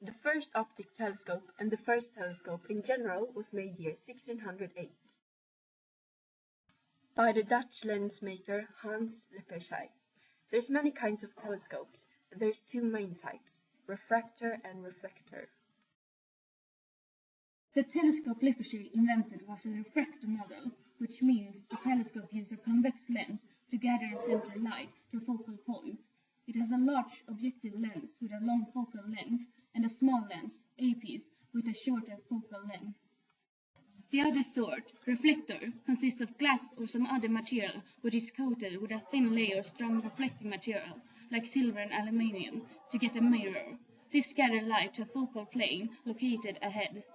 The first optic telescope and the first telescope in general was made year 1608 by the Dutch lens maker Hans Lippershey. There's many kinds of telescopes, but there's two main types, refractor and reflector. The telescope Lippershey invented was a refractor model, which means the telescope uses a convex lens to gather and center light to a focal point. It has a large objective lens with a long focal length and a small lens, eyepiece, with a shorter focal length. The other sort, reflector, consists of glass or some other material which is coated with a thin layer of strong reflecting material, like silver and aluminium, to get a mirror. This gathers light to a focal plane located ahead.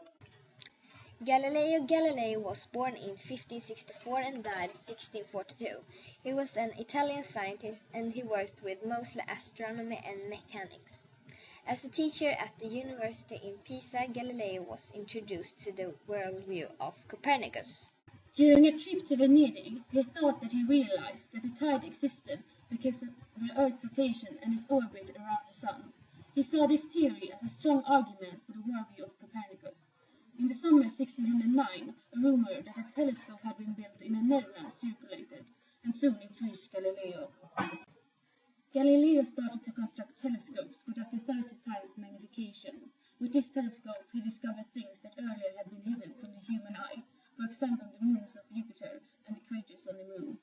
Galileo Galilei was born in 1564 and died in 1642. He was an Italian scientist and he worked with mostly astronomy and mechanics. As a teacher at the university in Pisa, Galileo was introduced to the worldview of Copernicus. During a trip to Venedig, he thought that he realized that the tide existed because of the Earth's rotation and its orbit around the Sun. He saw this theory as a strong argument for the worldview of Copernicus. In the summer 1609, a rumor that a telescope had been built in the Netherlands circulated, and soon it reached Galileo. Galileo started to construct telescopes with up to 30 times magnification. With this telescope, he discovered things that earlier had been hidden from the human eye, for example the moons of Jupiter and the craters on the moon.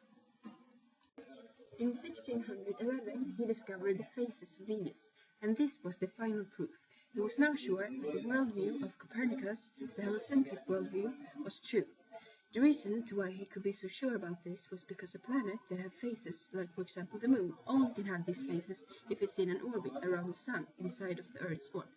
In 1611, he discovered the phases of Venus, and this was the final proof. He was now sure that the worldview of Copernicus, the heliocentric worldview, was true. The reason to why he could be so sure about this was because a planet that had phases, like for example the moon, only can have these phases if it's in an orbit around the Sun inside of the Earth's orbit.